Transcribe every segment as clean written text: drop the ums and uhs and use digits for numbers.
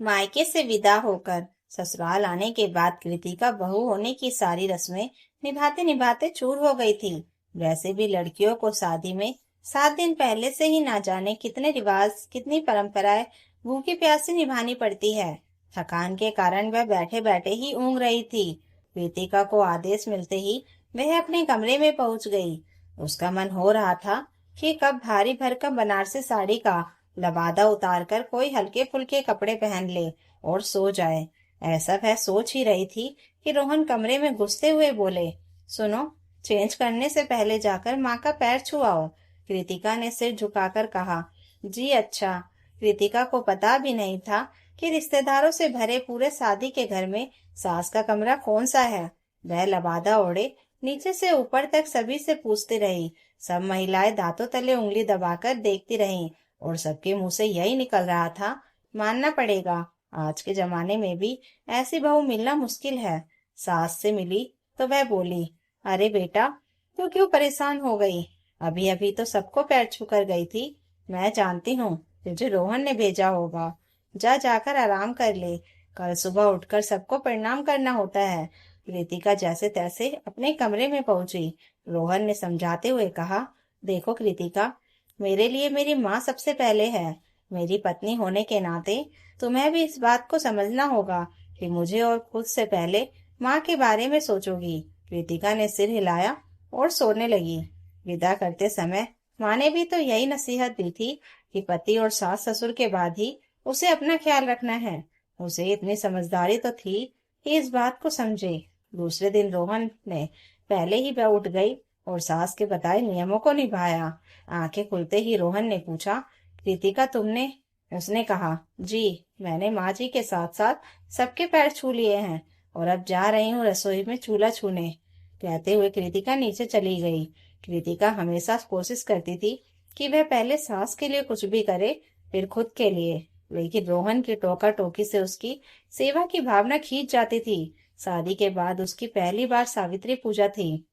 मायके से विदा होकर ससुराल आने के बाद कृतिका बहू होने की सारी रस्में निभाते निभाते चूर हो गई थी। वैसे भी लड़कियों को शादी में 7 दिन पहले से ही ना जाने कितने रिवाज, कितनी परंपराएं भूखी प्यासी निभानी पड़ती है। थकान के कारण वह बैठे बैठे ही ऊँघ रही थी। कृतिका को आदेश मिलते ही वह अपने कमरे में पहुंच गई। उसका मन हो रहा था कि कब भारी भरकम बनारसी साड़ी का लबादा उतारकर कोई हल्के फुल्के कपड़े पहन ले और सो जाए। ऐसा वह सोच ही रही थी कि रोहन कमरे में घुसते हुए बोले, सुनो, चेंज करने से पहले जाकर माँ का पैर छुआओ। कृतिका ने सिर झुकाकर कहा, जी अच्छा। कृतिका को पता भी नहीं था कि रिश्तेदारों से भरे पूरे शादी के घर में सास का कमरा कौन सा है। वह लबादा ओढ़े नीचे से ऊपर तक सभी से पूछती रही। सब महिलाएं दांतों तले उंगली दबाकर देखती रहीं और सबके मुंह से यही निकल रहा था, मानना पड़ेगा आज के जमाने में भी ऐसी बहू मिलना मुश्किल है। सास से मिली तो वह बोली, अरे बेटा, तू क्यों परेशान हो गई? अभी अभी तो सबको पैर छू कर गई थी। मैं जानती हूँ तुझे रोहन ने भेजा होगा। जा जाकर आराम कर ले। कल सुबह उठकर सबको प्रणाम करना होता है। कृतिका जैसे तैसे अपने कमरे में पहुंची। रोहन ने समझाते हुए कहा, देखो कृतिका, मेरे लिए मेरी माँ सबसे पहले है। मेरी पत्नी होने के नाते तुम्हें भी इस बात को समझना होगा कि मुझे और खुद से पहले माँ के बारे में सोचोगी। कृतिका ने सिर हिलाया और सोने लगी। विदा करते समय माँ ने भी तो यही नसीहत दी थी कि पति और सास ससुर के बाद ही उसे अपना ख्याल रखना है। उसे इतनी समझदारी तो थी कि इस बात को समझे। दूसरे दिन रोहन ने पहले ही वह उठ गई और सास के बताए नियमों को निभाया। आंखें खुलते ही रोहन ने पूछा, कृतिका तुमने? उसने कहा, जी, मैंने माँ जी के साथ साथ सबके पैर छू लिए हैं और अब जा रही हूँ रसोई में चूल्हा छूने। कहते हुए कृतिका नीचे चली गई। कृतिका हमेशा कोशिश करती थी कि वह पहले सास के लिए कुछ भी करे, फिर खुद के लिए। लेकिन रोहन की टोका टोकी से उसकी सेवा की भावना खींच जाती थी। शादी के बाद उसकी पहली बार सावित्री पूजा थी।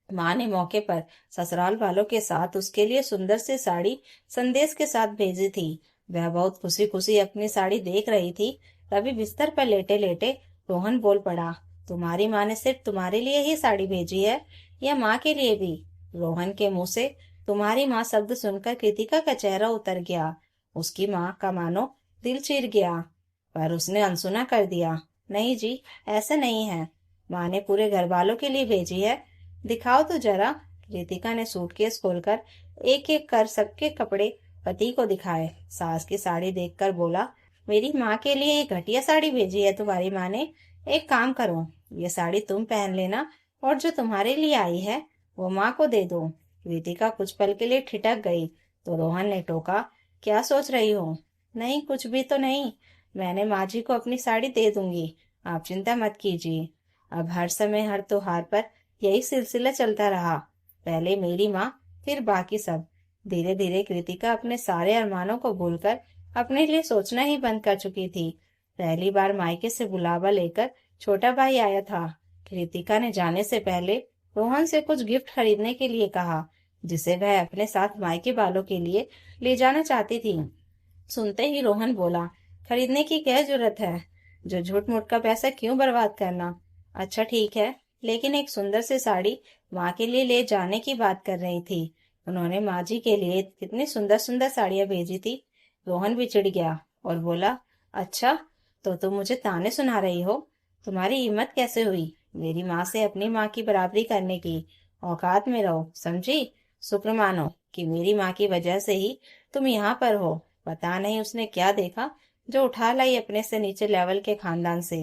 माँ ने मौके पर ससुराल वालों के साथ उसके लिए सुंदर सी साड़ी संदेश के साथ भेजी थी। वह बहुत खुशी खुशी अपनी साड़ी देख रही थी। तभी बिस्तर पर लेटे लेटे रोहन बोल पड़ा, तुम्हारी माँ ने सिर्फ तुम्हारे लिए ही साड़ी भेजी है या माँ के लिए भी? रोहन के मुंह से तुम्हारी माँ शब्द सुनकर कृतिका का चेहरा उतर गया। उसकी माँ का मानो दिल चीर गया, पर उसने अनसुना कर दिया, नहीं जी, ऐसा नहीं है। माँ ने पूरे घर वालों के लिए भेजी है। दिखाओ तो जरा। रितिका ने सूटकेस खोलकर एक एक कर सबके कपड़े पति को दिखाए। सास की साड़ी देखकर बोला, मेरी माँ के लिए एक घटिया साड़ी भेजी है तुम्हारी माँ ने। एक काम करो, ये साड़ी तुम पहन लेना और जो तुम्हारे लिए आई है वो माँ को दे दो। रितिका कुछ पल के लिए ठिठक गई तो रोहन ने टोका, क्या सोच रही हो? नहीं, कुछ भी तो नहीं। मैंने माँ जी को अपनी साड़ी दे दूंगी, आप चिंता मत कीजिए। अब हर समय हर त्योहार पर यही सिलसिला चलता रहा। पहले मेरी माँ, फिर बाकी सब। धीरे धीरे कृतिका अपने सारे अरमानों को भूलकर अपने लिए सोचना ही बंद कर चुकी थी। पहली बार मायके से बुलावा लेकर छोटा भाई आया था। कृतिका ने जाने से पहले रोहन से कुछ गिफ्ट खरीदने के लिए कहा, जिसे वह अपने साथ मायके वालों के लिए ले जाना चाहती थी। सुनते ही रोहन बोला, खरीदने की क्या जरूरत है? जो झूठ मूठ का पैसा क्यों बर्बाद करना। अच्छा ठीक है, लेकिन एक सुंदर सी साड़ी माँ के लिए ले जाने की बात कर रही थी। उन्होंने माँ जी के लिए कितनी सुंदर सुंदर साड़ियाँ भेजी थी। रोहन भी चिढ़ गया और बोला, अच्छा, तो तुम मुझे ताने सुना रही हो? तुम्हारी हिम्मत कैसे हुई मेरी माँ से अपनी माँ की बराबरी करने की? औकात में रहो, समझी? शुक्र मानो कि मेरी माँ की वजह से ही तुम यहाँ पर हो। पता नहीं उसने क्या देखा जो उठा लाई अपने से नीचे लेवल के खानदान से।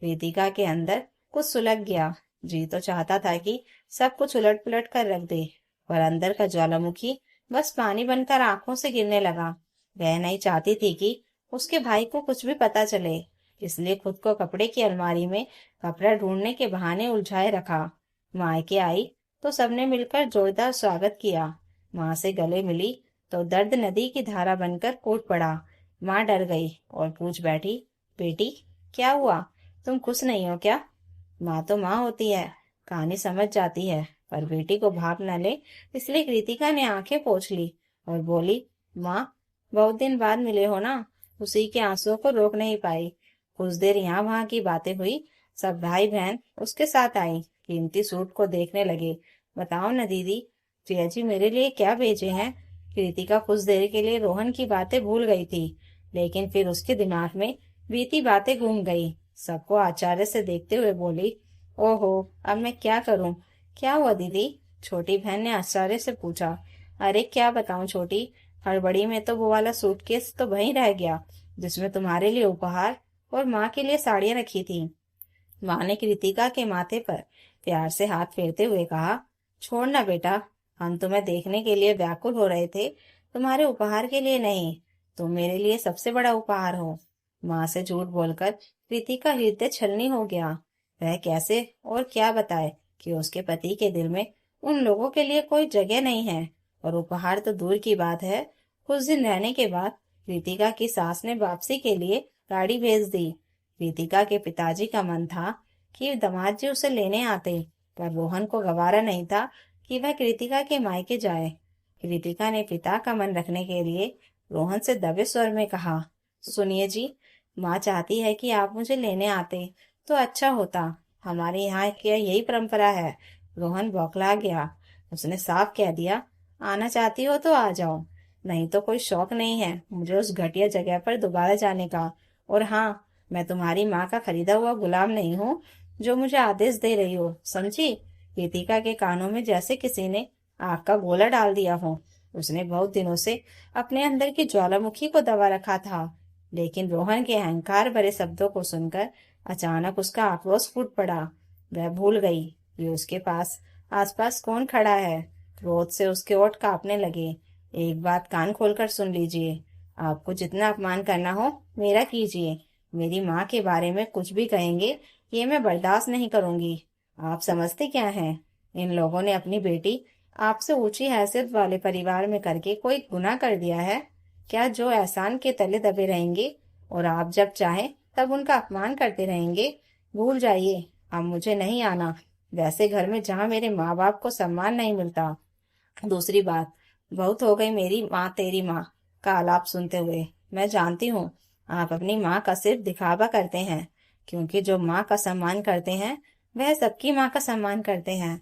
वेदिका के अंदर कुछ सुलग गया। जी तो चाहता था कि सब कुछ उलट पुलट कर रख दे, पर अंदर का ज्वालामुखी बस पानी बनकर आंखों से गिरने लगा। वह नहीं चाहती थी कि उसके भाई को कुछ भी पता चले, इसलिए खुद को कपड़े की अलमारी में कपड़ा ढूंढने के बहाने उलझाए रखा। मायके आई तो सबने मिलकर जोरदार स्वागत किया। माँ से गले मिली तो दर्द नदी की धारा बनकर कूद पड़ा। माँ डर गई और पूछ बैठी, बेटी, क्या हुआ? तुम खुश नहीं हो क्या? माँ तो माँ होती है, कहानी समझ जाती है, पर बेटी को भाप न ले, इसलिए कृतिका ने आंखें पोंछ ली और बोली, माँ, बहुत दिन बाद मिले हो ना, उसी के आंसुओं को रोक नहीं पाई। कुछ देर यहाँ वहां की बातें हुई। सब भाई बहन उसके साथ आई, कीमती सूट को देखने लगे। बताओ न दीदी, प्रिया जी मेरे लिए क्या भेजे हैं? कृतिका कुछ देर के लिए रोहन की बातें भूल गई थी, लेकिन फिर उसके दिमाग में बीती बातें घूम गई। सबको आश्चर्य से देखते हुए बोली, ओहो, अब मैं क्या करूं? क्या हुआ दीदी? छोटी बहन ने आश्चर्य से पूछा। अरे क्या बताऊं छोटी, हड़बड़ी में तो वो वाला सूटकेस तो वहीं रह गया जिसमें तुम्हारे लिए उपहार और माँ के लिए साड़ियां रखी थी। माँ ने कृतिका के माथे पर प्यार से हाथ फेरते हुए कहा, छोड़ ना बेटा, हम तुम्हें देखने के लिए व्याकुल हो रहे थे, तुम्हारे उपहार के लिए नहीं। तुम मेरे लिए सबसे बड़ा उपहार हो। माँ से झूठ बोलकर कृतिका हृदय छलनी हो गया। वह कैसे और क्या बताए कि उसके पति के दिल में उन लोगों के लिए कोई जगह नहीं है, और उपहार तो दूर की बात है। कुछ दिन रहने के बाद कृतिका की सास ने वापसी के लिए गाड़ी भेज दी। कृतिका के पिताजी का मन था कि दामाद जी उसे लेने आते, पर रोहन को गवारा नहीं था कि वह कृतिका के मायके जाए। कृतिका ने पिता का मन रखने के लिए रोहन से दबे स्वर में कहा, सुनिए जी, माँ चाहती है कि आप मुझे लेने आते तो अच्छा होता। हमारे यहाँ की यही परंपरा है। रोहन बौखला गया। उसने साफ कह दिया, आना चाहती हो तो आ जाओ, नहीं तो कोई शौक नहीं है मुझे उस घटिया जगह पर दोबारा जाने का। और हाँ, मैं तुम्हारी माँ का खरीदा हुआ गुलाम नहीं हूँ जो मुझे आदेश दे रही हो, समझी? कृतिका के कानों में जैसे किसी ने आग का गोला डाल दिया हो। उसने बहुत दिनों से अपने अंदर की ज्वालामुखी को दबा रखा था, लेकिन रोहन के अहंकार भरे शब्दों को सुनकर अचानक उसका आक्रोश फूट पड़ा। वह भूल गई कि उसके पास आसपास कौन खड़ा है। क्रोध से उसके ओठ कांपने लगे। एक बात कान खोलकर सुन लीजिए, आपको जितना अपमान करना हो मेरा कीजिए। मेरी माँ के बारे में कुछ भी कहेंगे, ये मैं बर्दाश्त नहीं करूंगी। आप समझते क्या हैं? इन लोगों ने अपनी बेटी आपसे ऊंची हैसियत वाले परिवार में करके कोई गुनाह कर दिया है क्या, जो एहसान के तले दबे रहेंगे और आप जब चाहें तब उनका अपमान करते रहेंगे? भूल जाइए, अब मुझे नहीं आना वैसे घर में जहाँ मेरे माँ बाप को सम्मान नहीं मिलता। दूसरी बात, बहुत हो गई मेरी माँ तेरी माँ का आलाप सुनते हुए। मैं जानती हूँ आप अपनी माँ का सिर्फ दिखावा करते हैं, क्योंकि जो माँ का सम्मान करते हैं वह सबकी माँ का सम्मान करते हैं।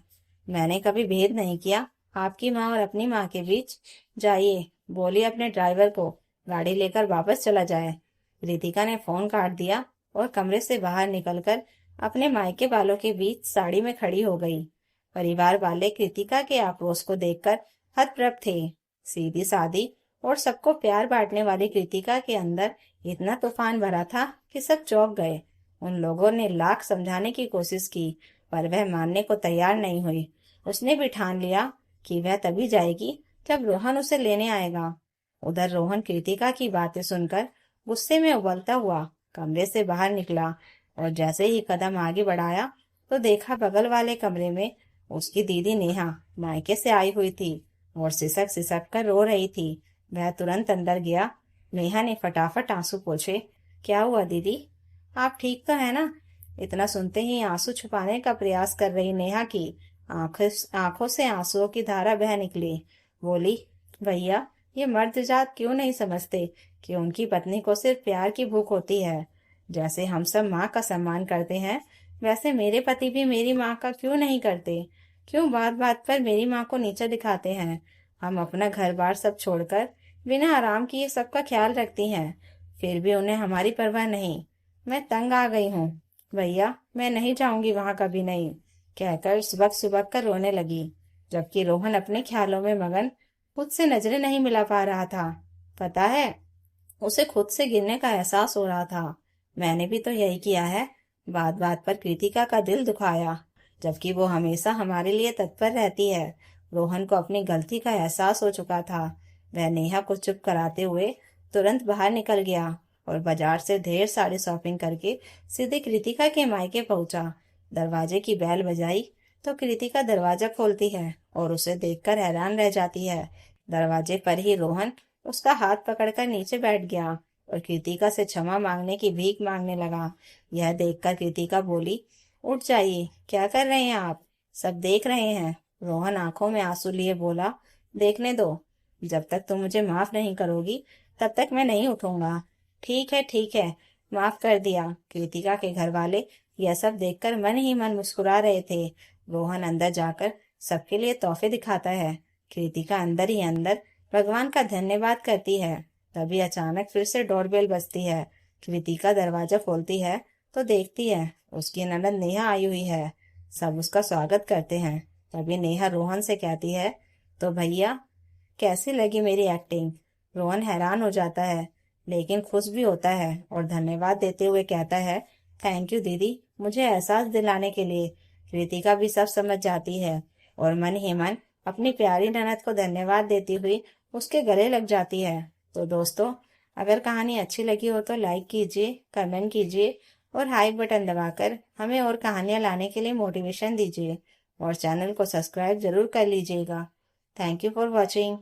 मैंने कभी भेद नहीं किया आपकी माँ और अपनी माँ के बीच। जाइए, बोलिए अपने ड्राइवर को गाड़ी लेकर वापस चला जाए। रितिका ने फोन काट दिया और कमरे से बाहर निकलकर अपने मायके वालों के बीच साड़ी में खड़ी हो गई। परिवार वाले कृतिका के आक्रोश को देखकर हतप्रभ थे। सीधी सादी और सबको प्यार बांटने वाली कृतिका के अंदर इतना तूफान भरा था कि सब चौंक गए। उन लोगों ने लाख समझाने की कोशिश की, पर वह मानने को तैयार नहीं हुई। उसने भी ठान लिया कि वह तभी जाएगी जब रोहन उसे लेने आएगा। उधर रोहन कृतिका की बातें सुनकर गुस्से में उबलता हुआ कमरे से बाहर निकला, और जैसे ही कदम आगे बढ़ाया तो देखा बगल वाले कमरे में उसकी दीदी नेहा मायके से आई हुई थी और सिसक सिसक कर रो रही थी। वह तुरंत अंदर गया। नेहा ने फटाफट आंसू पोंछे। क्या हुआ दीदी, आप ठीक तो है ना? इतना सुनते ही आंसू छुपाने का प्रयास कर रही नेहा की आंखों से आंसुओं की धारा बह निकली। बोली, भैया, ये मर्द जात क्यों नहीं समझते कि उनकी पत्नी को सिर्फ प्यार की भूख होती है। जैसे हम सब माँ का सम्मान करते हैं, वैसे मेरे पति भी मेरी माँ का क्यों नहीं करते? क्यों बात बात पर मेरी माँ को नीचा दिखाते हैं? हम अपना घर बार सब छोड़कर बिना आराम किए सबका ख्याल रखती हैं, फिर भी उन्हें हमारी परवाह नहीं। मैं तंग आ गई हूँ भैया, मैं नहीं जाऊंगी वहां कभी नहीं, कहकर सुबक सुबक कर रोने लगी। जबकि रोहन अपने ख्यालों में मगन खुद से नजरें नहीं मिला पा रहा था। पता है, उसे खुद से गिरने का एहसास हो रहा था। मैंने भी तो यही किया है, बात बात पर कृतिका का दिल दुखाया, जबकि वो हमेशा हमारे लिए तत्पर रहती है। रोहन को अपनी गलती का एहसास हो चुका था। वह नेहा को चुप कराते हुए तुरंत बाहर निकल गया और बाजार से ढेर सारी शॉपिंग करके सीधे कृतिका के मायके पहुंचा। दरवाजे की बैल बजाई तो कृतिका दरवाजा खोलती है और उसे देखकर हैरान रह जाती है। दरवाजे पर ही रोहन उसका हाथ पकड़कर नीचे बैठ गया और कृतिका से क्षमा मांगने की भीख मांगने लगा। यह देखकर कृतिका बोली, उठ जाइए, क्या कर रहे हैं आप? सब देख रहे हैं। रोहन आंखों में आंसू लिए बोला, देखने दो, जब तक तुम मुझे माफ नहीं करोगी तब तक मैं नहीं उठूंगा। ठीक है, माफ कर दिया। कृतिका के घर वाले यह सब देखकर मन ही मन मुस्कुरा रहे थे। रोहन अंदर जाकर सबके लिए तोहफे दिखाता है। कृतिका अंदर ही अंदर भगवान का धन्यवाद करती है। तभी अचानक फिर से डोरबेल बजती है। कृतिका दरवाजा खोलती है तो देखती है उसकी ननद नेहा आई हुई है। सब उसका स्वागत करते हैं। तभी नेहा रोहन से कहती है, तो भैया कैसी लगी मेरी एक्टिंग। रोहन हैरान हो जाता है लेकिन खुश भी होता है और धन्यवाद देते हुए कहता है, थैंक यू दीदी, मुझे एहसास दिलाने के लिए। कृतिका भी सब समझ जाती है और मन ही मन अपनी प्यारी ननद को धन्यवाद देती हुई उसके गले लग जाती है। तो दोस्तों, अगर कहानी अच्छी लगी हो तो लाइक कीजिए, कमेंट कीजिए और हाइप बटन दबाकर हमें और कहानियाँ लाने के लिए मोटिवेशन दीजिए और चैनल को सब्सक्राइब जरूर कर लीजिएगा। Thank you for watching.